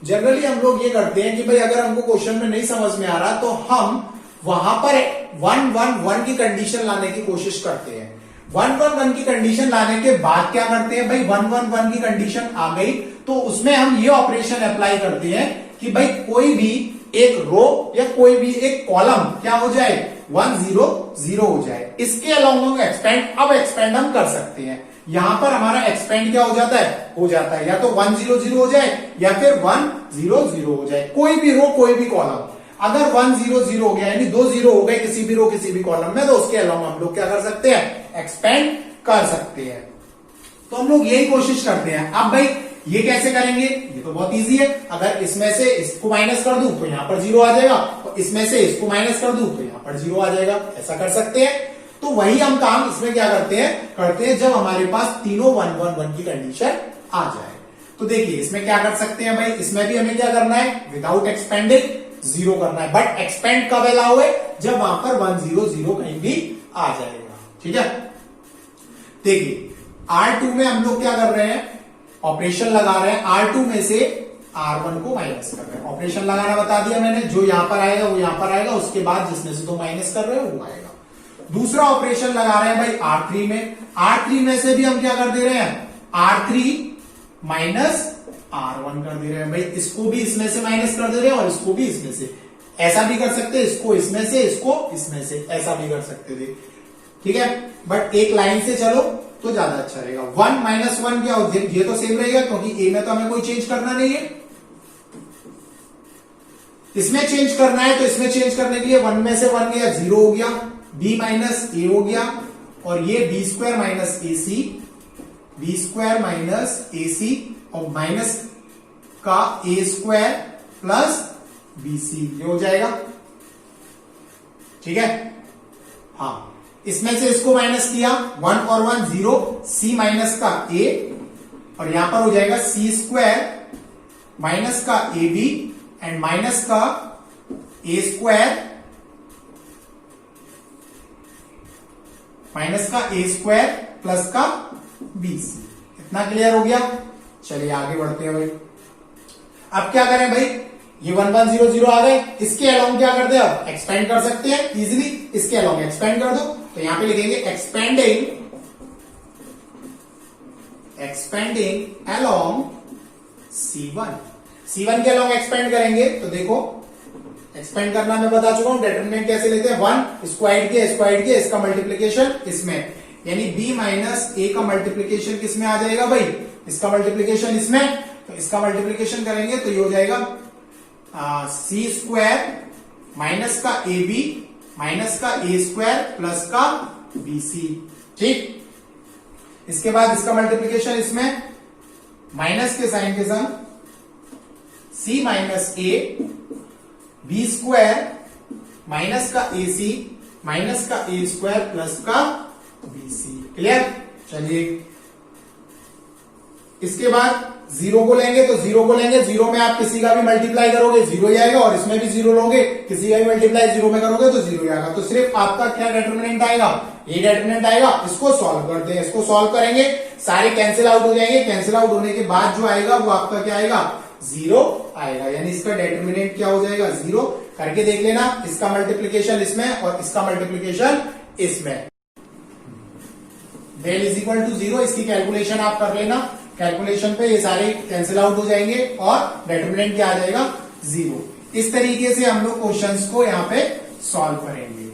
जनरली हम लोग ये करते हैं कि भाई अगर हमको क्वेश्चन में नहीं समझ में आ रहा तो हम वहां पर 1 1 1 की कंडीशन लाने की कोशिश करते हैं। 1 1 1 की कंडीशन लाने के बाद क्या करते हैं भाई, 1 1 1 की कंडीशन आ गई तो उसमें हम ये ऑपरेशन अप्लाई करते हैं कि भाई कोई भी एक रो या कोई भी एक कॉलम क्या हो जाए 1 0 0 हो जाए। इसके अलावा एक्सपेंड, अब एक्सपेंड हम कर सकते हैं। यहां पर हमारा एक्सपेंड क्या हो जाता है, या तो 1 0 0 हो जाए या फिर 1 0 0 हो जाए। कोई भी रो कोई भी कॉलम, अगर 1 0 0 हो गया यानी 2 0 हो गए किसी भी रो किसी भी कॉलम में, तो उसके अलावा हम लोग क्या कर सकते हैं, एक्सपेंड कर सकते हैं। तो हम लोग यही कोशिश करते हैं। अब भाई ये कैसे करेंगे, ये तो बहुत इजी है। अगर इसमें से इसको माइनस कर दूं तो यहां पर 0 आ जाएगा, और इसमें से इसको माइनस कर दूं तो यहां पर 0 आ जाएगा। ऐसा कर सकते हैं। तो वही हम काम इसमें क्या करते हैं जब हमारे पास तीनों 1 1 1 की कंडीशन आ जाए। तो देखिए इसमें क्या कर सकते हैं भाई, इसमें भी हमें क्या करना है, विदाउट एक्सपेंडिंग 0 करना है। बट एक्सपेंड कब अलाउ है, जब वहां पर 1 0 0 कहीं भी आ जाएगा। ठीक है, देखिए R2 में हम लोग क्या कर रहे हैं, ऑपरेशन लगा रहे हैं। R2 में से R1 को माइनस कर रहे हैं। ऑपरेशन लगाना बता दिया मैंने, जो यहां पर आएगा वो यहां पर आएगा, उसके बाद जिसमें से तो माइनस कर रहे हो वो आएगा। दूसरा ऑपरेशन लगा रहे हैं भाई R3 में। R3 में से भी हम क्या कर दे रहे हैं, R3 माइनस R1 कर दे रहे हैं। भाई इसको भी इसमें से माइनस कर दे रहे हैं और इसको भी इसमें से। ऐसा भी कर सकते हैं, इसको इसमें से इसको इसमें से, ऐसा भी कर सकते थे। ठीक है, बट एक लाइन से चलो तो ज्यादा अच्छा रहेगा। 1 माइनस 1 क्या हो, ये तो सेम रहेगा क्योंकि ए में तो हमें कोई चेंज करना नहीं है। इसमें चेंज करना है तो इसमें चेंज करने के लिए 1 में से 1 गया 0 हो गया, b माइनस ए हो गया, और ये बी स्क्वायर माइनस ए सी, बी स्क्वायर माइनस ए सी, और माइनस का A square plus B C, ये हो जाएगा। ठीक है, हाँ, इसमें से इसको माइनस किया, 1 और 1 0, सी माइनस का ए, और यहां पर हो जाएगा सी स्क्वायर माइनस का ए बी एंड माइनस का ए स्क्वायर माइनस का ए स्क्वायर प्लस का बी सी। इतना क्लियर हो गया। चलिए आगे बढ़ते हैं भाई। अब क्या करें भाई, ये 1 1 0 0 आ गए, इसके अलोंग क्या करते हैं, अब एक्सपेंड कर सकते हैं इजीली, इसके अलोंग एक्सपेंड कर दो, तो यहां पे लिखेंगे एक्सपेंडिंग अलोंग C1, C1 के अलोंग एक्सपेंड करेंगे तो देखो एक्सपेंड करना मैं बता चुका हूं, डिटरमिनेंट कैसे लेते हैं, 1 इसको ऐड किया, इसका मल्टीप्लीकेशन इसमें, यानी b माइनस ए का मल्टीप्लीकेशन किसमें आ जाएगा भाई, इसका मल्टीप्लीकेशन इसमें, तो इसका मल्टीप्लीकेशन करेंगे तो ये हो जाएगा सी स्क्वायर माइनस का ए बी माइनस का ए स्क्वायर प्लस का बी सी। ठीक, इसके बाद इसका मल्टीप्लीकेशन इसमें, माइनस के साइन के साथ c minus A B square minus का ए सी माइनस का ए स्क्वायर प्लस का बी सी। क्लियर। चलिए इसके बाद 0 को लेंगे तो 0 को लेंगे, 0 में आप किसी का भी मल्टीप्लाई करोगे 0 ही आएगा, और इसमें भी 0 लोगे, किसी का भी मल्टीप्लाई 0 में करोगे तो 0 ही आएगा। तो सिर्फ आपका क्या डिटरमिनेंट आएगा, ये डिटरमिनेंट आएगा। इसको सॉल्व करते हैं, इसको सॉल्व करेंगे, सारे कैंसिल आउट हो जाएंगे, कैंसिल आउट होने के बाद जो आएगा वो आपका क्या आएगा, 0 आएगा, यानी इसका डिटरमिनेंट क्या हो जाएगा, 0। करके देख लेना, इसका मल्टीप्लीकेशन इसमें और इसका मल्टीप्लीकेशन इसमें, डेल इज इक्वल टू 0। इसकी कैलकुलेशन आप कर लेना, कैलकुलेशन पे ये सारे कैंसिल आउट हो जाएंगे और डिटरमिनेंट क्या आ जाएगा, 0। इस तरीके से हम लोग क्वेश्चंस को यहाँ पे सॉल्व करेंगे।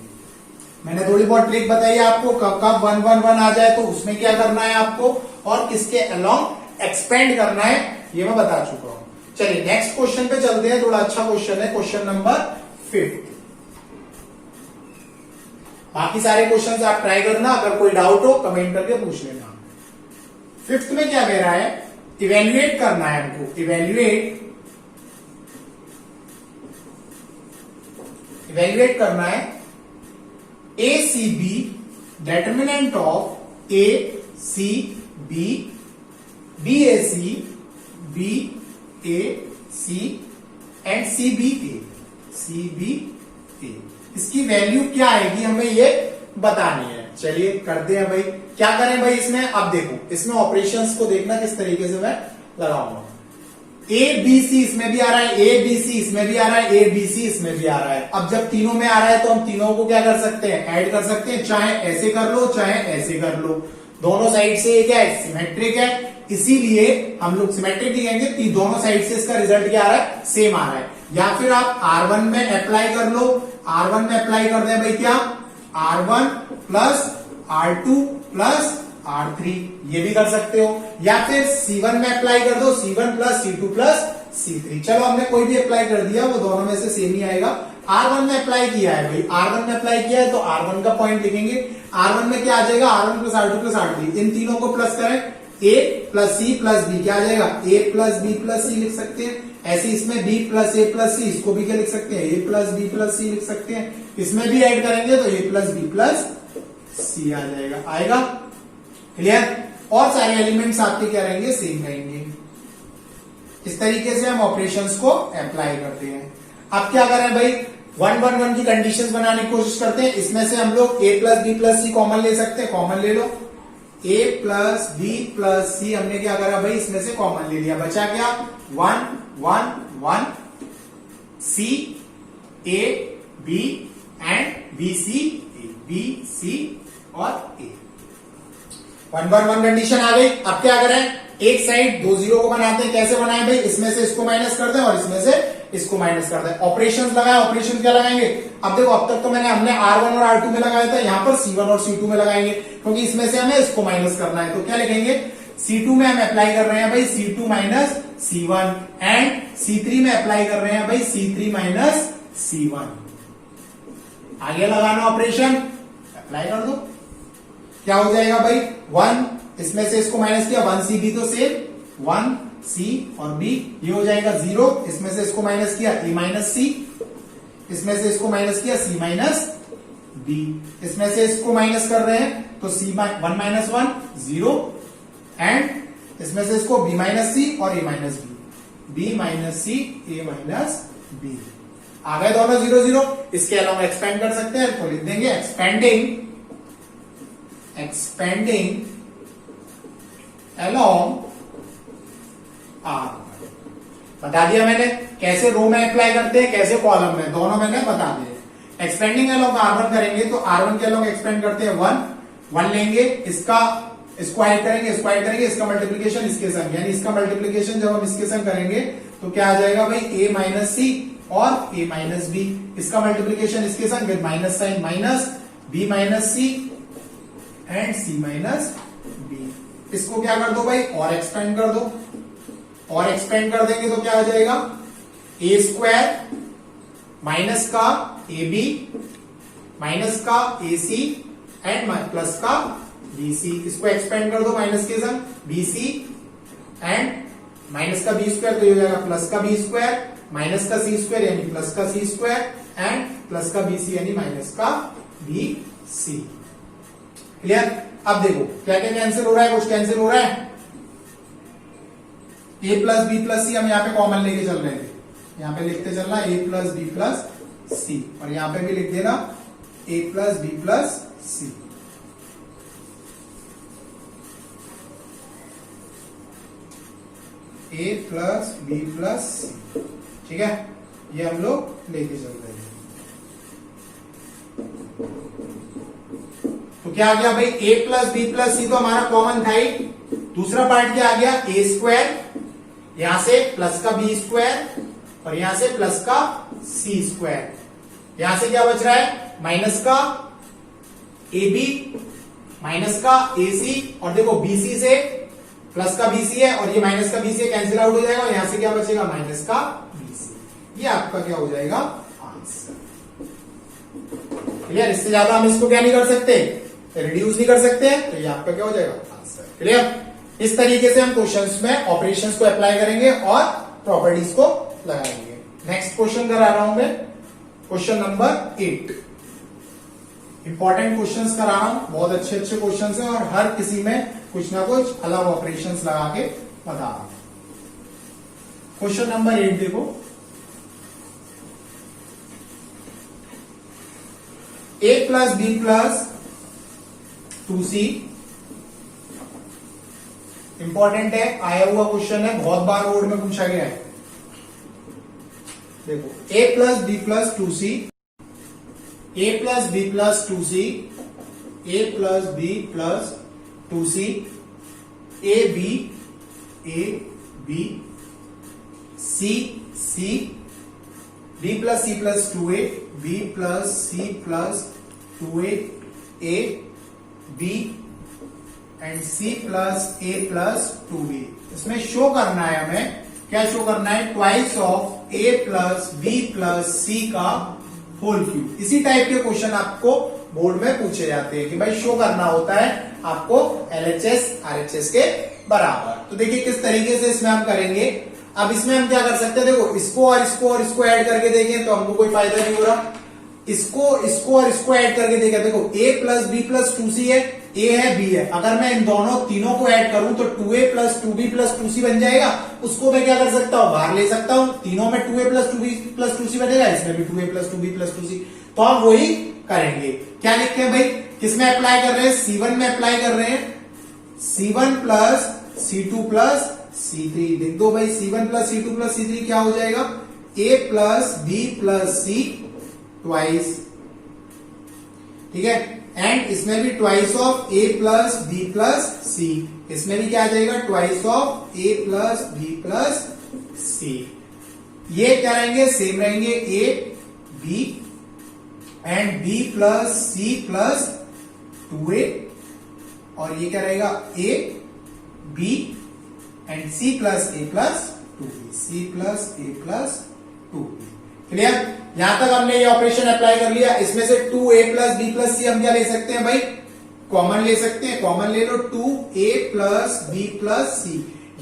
मैंने थोड़ी बहुत ट्रिक बताई आपको, कब 1 1 1 आ जाए तो उसमें क्या करना है आपको, और किसके अलोंग एक्सपेंड करना है, ये मैं बता चुका हूं। चलिए नेक्स्ट क्वेश्चन पे चलते हैं, थोड़ा अच्छा क्वेश्चन है, क्वेश्चन नंबर 5। बाकी सारे क्वेश्चन आप ट्राई करना, अगर कोई डाउट हो कमेंट करके पूछ लेना। 5th में क्या कह रहा है, इवेल्युएट करना है हमको, इवेल्युएट करना है A C B, determinant of A C B, B A C, B A C and C B A, C B A. इसकी वैल्यू क्या आएगी हमें ये बतानी है। चलिए करते हैं भाई, क्या करें भाई इसमें, अब देखो इसमें ऑपरेशंस को देखना किस तरीके से मैं लगाऊंगा। ए बी सी इसमें भी आ रहा है, ए बी सी इसमें भी आ रहा है, ए बी सी इसमें भी आ रहा है। अब जब तीनों में आ रहा है तो हम तीनों को क्या कर सकते हैं, ऐड कर सकते हैं, चाहे ऐसे कर लो चाहे ऐसे कर लो, दोनों साइड से ये क्या है, सिमेट्रिक है, इसीलिए हम लोग सिमेट्रिक लिखेंगे, दोनों साइड से इसका रिजल्ट क्या आ रहा है, सेम आ रहा है। या फिर आप R1 में अप्लाई कर लो, R1 में अप्लाई कर दें भाई क्या, R1 plus R2 plus R3, ये भी कर सकते हो। या फिर C1 में अप्लाई कर दो, C1 plus C2 plus C3। चलो हमने कोई भी अप्लाई कर दिया, वो दोनों में से सेम ही आएगा। R1 में अप्लाई किया है भाई, R1 में अप्लाई किया है तो R1 का पॉइंट लिखेंगे। R1 में क्या आ जाएगा, R1 plus R2 plus R3, इन तीनों को प्लस करें, A plus C plus B क्या आ जाएगा, A plus B plus C लिख सकते हैं। ऐसे इसमें B plus A plus C, इसको भी क्या लिख सकते हैं, A plus B plus C लिख सकते हैं। इसमें भी ऐड करेंगे तो A plus B plus C आ जाएगा, आएगा। क्लियर। और सारे एलिमेंट्स आपके क्या रहेंगे, सेम रहेंगे। इस तरीके से हम ऑपरेशंस को अप्लाई करते हैं। अब क्या करें भाई, 1 1 1 की कंडीशंस बनाने की कोशिश करते हैं। इसमें से हम लोग A plus B plus C common ले सकते हैं, कॉमन ले लो। A plus B plus C हमने क्या करा भाई, इसमें से कॉमन ले लिया, बचा क्या, 1 1 1 C A B and B C A, B C और A। 1 1 1 कंडीशन आ गई। अब क्या करें, एक साइड 2 0 को बनाते हैं, कैसे बनाएं भाई, इसमें से इसको माइनस कर दें और इसमें से इसको माइनस कर दें। ऑपरेशंस लगाए, ऑपरेशन क्या लगाएंगे, अब देखो अब तक तो हमने R1 और R2 में लगाया था, यहां पर C1 और C2 में लगाएंगे, क्योंकि इसमें से हमें इसको माइनस करना है। तो क्या लिखेंगे, C2 में हम अप्लाई कर रहे हैं भाई, C2 minus C1 and C3 में अप्लाई कर रहे हैं भाई C3 माइनस C1। आगे लगाना ऑपरेशन, अप्लाई कर दो। क्या हो जाएगा भाई 1, इसमें से इसको माइनस किया 1C भी तो सेम 1C और B, ये हो जाएगा 0, इसमें से इसको माइनस किया A माइनस C, इसमें से इसको माइनस किया C माइनस B, इसमें से इसको माइनस कर रहे हैं तो C 1 माइनस 1 0 एंड इसमें से इसको B माइनस C और A minus B minus C A minus B। आ गए दोनों 0 0। इसके अलावा एक्सपेंड कर सकते हैं तो लिख देंगे एक्सपेंडिंग अलोंग R। बता दिया मैंने कैसे रो में अप्लाई करते हैं कैसे कॉलम में, दोनों मैंने बता दिए। एक्सपेंडिंग अलोंग R1 करेंगे तो R1 के अलोंग एक्सपेंड करते हैं 1 लेंगे, इसका इसको ऐड करेंगे इसका मल्टीप्लीकेशन इसके संग, यानी इसका मल्टीप्लीकेशन जब हम इसके संग करेंगे तो क्या आ जाएगा भाई A माइनस C और A माइनस B, इसका मल्टीप्लीकेशन इसके संग with minus sign minus B minus C and C minus B। इसको क्या कर दो भाई और एक्सपेंड कर दो, और एक्सपेंड कर देंगे तो क्या आ जाएगा A स्क्वायर माइनस का AB माइनस का AC एंड प्लस का BC। इसको एक्सपेंड कर दो माइनस के संग BC एंड माइनस का B स्क्वायर तो ये हो जाएगा प्लस का B स्क्वायर माइनस का C स्क्वायर यानी प्लस का C स्क्वायर एंड प्लस का BC यानी माइनस का BC। क्लियर? अब देखो क्या क्या कैंसिल हो रहा है, कुछ कैंसिल हो रहा है। A plus B plus C हम यहाँ पे कॉमन लेके चल रहे थे, यहाँ पे लिखते चलना A plus B plus C और यहाँ पे भी लिख देना A plus B plus C। A plus B plus C, ठीक है, ये हम लोग लेके चल रहे हैं। तो क्या आ गया भाई A plus B plus C तो हमारा कॉमन था ही। दूसरा पार्ट क्या आ गया A स्क्वायर, यहां से प्लस का B स्क्वायर और यहां से प्लस का C स्क्वायर, यहां से क्या बच रहा है माइनस का AB माइनस का AC और देखो BC से प्लस का BC है और ये माइनस का BC कैंसिल आउट हो जाएगा और यहां से क्या बचेगा माइनस का BC। ये आपका क्या हो जाएगा आंसर। क्लियर? इससे ज्यादा हम इसको क्या नहीं कर सकते, रिड्यूस नहीं कर सकते, तो ये आपका क्या हो जाएगा आंसर। क्लियर? इस तरीके से हम क्वेश्चंस में ऑपरेशंस को अप्लाई करेंगे और प्रॉपर्टीज को लगाएंगे। नेक्स्ट क्वेश्चन करा रहा हूं मैं, क्वेश्चन नंबर 8। इंपॉर्टेंट क्वेश्चंस करा रहा हूं, बहुत अच्छे अच्छे क्वेश्चंस हैं और हर किसी में कुछ ना कुछ अलग ऑपरेशंस लगा के बता रहा हूं। क्वेश्चन नंबर 8 देखो, A plus B plus 2C। Important है, आया हुआ क्वेश्चन है, बहुत बार बोर्ड में पूछा गया है। देखो A plus B plus 2C, A plus B plus 2C, A plus B plus 2C, A B C C, B plus C plus 2A, B plus C plus 2A, A B and C plus A plus 2B। इसमें शो करना है हमें, क्या शो करना है, twice of A plus B plus C का होल क्यूब। इसी टाइप के क्वेश्चन आपको बोर्ड में पूछे जाते हैं कि भाई शो करना होता है आपको LHS RHS के बराबर। तो देखिए किस तरीके से इसमें हम करेंगे। अब इसमें हम क्या कर सकते हैं, देखो इसको और इसको ऐड करके देखें तो हमको कोई फायदा नहीं हो रहा। इसको और इसको ऐड करके देखें, देखो A plus B plus 2C है, A है B है, अगर मैं इन दोनों तीनों को ऐड करूं तो 2A plus 2B plus 2C बन जाएगा। उसको मैं क्या कर सकता हूं, बाहर ले सकता हूं, तीनों में 2A plus 2B plus 2C बनेगा, इसमें भी 2A plus 2B plus 2C। तो हम वही करेंगे। क्या लिखते हैं भाई, किसमें अप्लाई कर रहे हैं, C1 में अप्लाई कर रहे हैं, C1 plus C2 plus C3। लिख दो भाई C1 plus C2 plus C3 क्या हो जाएगा, A plus B plus C twice, ठीक है, एंड इसमें भी twice of A plus B plus C, इसमें भी क्या आ जाएगा twice of A plus B plus C। ये क्या रहेंगे, सेम रहेंगे A B and B plus C plus 2A, और ये क्या रहेगा A B and C plus A plus 2b, c plus a plus 2b। Clear? यहां तक हमने ये ऑपरेशन अप्लाई कर लिया। इसमें से 2a plus b plus c हम क्या ले सकते हैं भाई? कॉमन ले सकते हैं। कॉमन ले लो, 2a plus b plus c,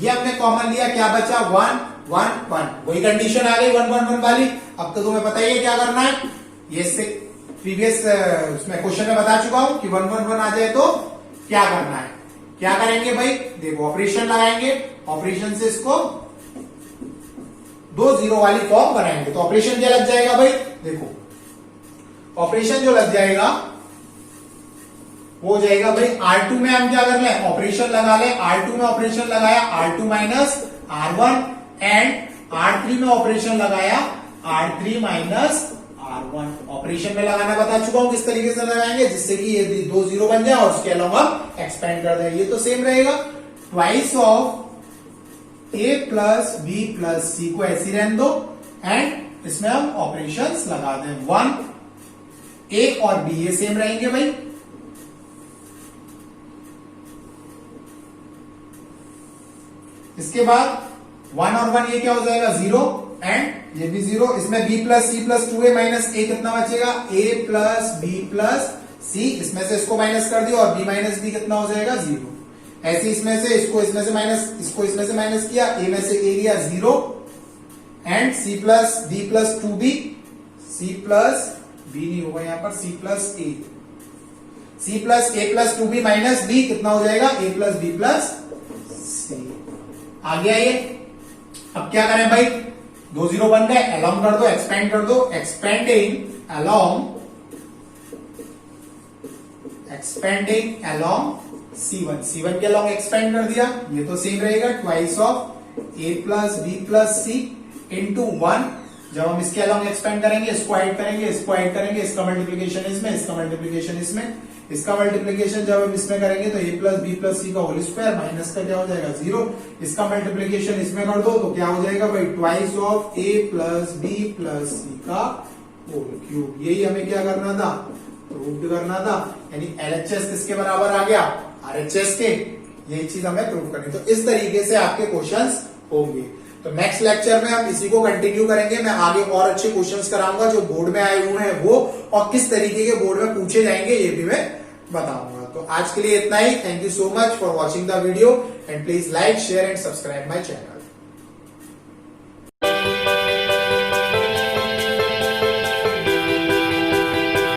ये हमने कॉमन लिया, क्या बचा? 1 1 1। वही कंडीशन आ गई 1 1 1 वाली। अब तो तुम्हें पता ही है क्या करना है। ये से प्रीवियस उसमें क्वेश्चन में बता चुका हूं कि 1 1 1 आ जाए तो क्या करना है। क्या करेंगे भाई? देखो ऑपरेशन लगाएंगे, ऑपरेशन से इसको 2 0 वाली फॉर्म बनाएंगे। तो ऑपरेशन क्या लग जाएगा भाई? देखो ऑपरेशन जो लग जाएगा वो हो जाएगा भाई R2 में हम क्या कर ले? ऑपरेशन लगा ले। R2 में ऑपरेशन लगाया R2 minus R1, and R3 में ऑपरेशन लगाया R3 माइनस R1। ऑपरेशन में लगाना बता चुका हूं किस तरीके से लगाएंगे, जिससे कि ये 2 0 बन जाए और उसके अलावा एक्सपेंड कर दें। ये तो सेम रहेगा। Twice of a plus b plus c को ऐसी रहने दो, एंड इसमें हम ऑपरेशंस लगा दें। 1 a और b ये सेम रहेंगे भाई। इसके बाद 1 और 1 ये क्या हो जाएगा? 0, एंड ये भी 0। इसमें b plus c plus 2a minus a कितना बचेगा? a plus b plus c। इसमें से इसको माइनस कर दिया और b माइनस b कितना हो जाएगा? 0। ऐसे इसमें से इसको इसमें से माइनस, इसको इसमें से माइनस किया, a में से a लिया 0, and c plus b plus 2b, c plus b नहीं होगा यहां पर, c plus a, c plus a plus 2b minus b कितना हो जाएगा? a plus b plus c। आ गया ये। अब क्या करें भाई? 2 0 बन गए, अलोंग कर दो, एक्सपेंड कर दो। एक्सपेंडिंग अलोंग C1 के अलोंग एक्सपेंड कर दिया। ये तो सेम रहेगा। Twice of a plus b plus c into 1। जब हम इसके अलोंग एक्सपेंड करेंगे, इसको ऐड करेंगे, इसको ऐड करेंगे, इसका मल्टीप्लीकेशन इसमें, इसका मल्टीप्लीकेशन इसमें, इसका मल्टीप्लीकेशन जब हम इसमें करेंगे तो a plus b plus c का होल स्क्वायर, माइनस का क्या हो जाएगा? 0। इसका मल्टीप्लीकेशन इसमें कर दो तो क्या हो जाएगा भाई? Twice of a plus b plus c का होल क्यूब। यही हमें क्या करना था? प्रूव करना था। यानी LHS किसके बराबर आ गया? RHS के। यही चीज हमें प्रूव करनी। तो इस तरीके से आपके क्वेश्चंस होंगे। तो नेक्स्ट लेक्चर में हम इसी को कंटिन्यू करेंगे। मैं आगे और अच्छे क्वेश्चंस कराऊंगा जो बोर्ड में आए हुए हैं वो, और किस तरीके के बोर्ड में पूछे जाएंगे ये भी मैं बताऊंगा। तो आज के लिए इतना ही। Thank you so much for watching the video, and please like, share and subscribe my channel.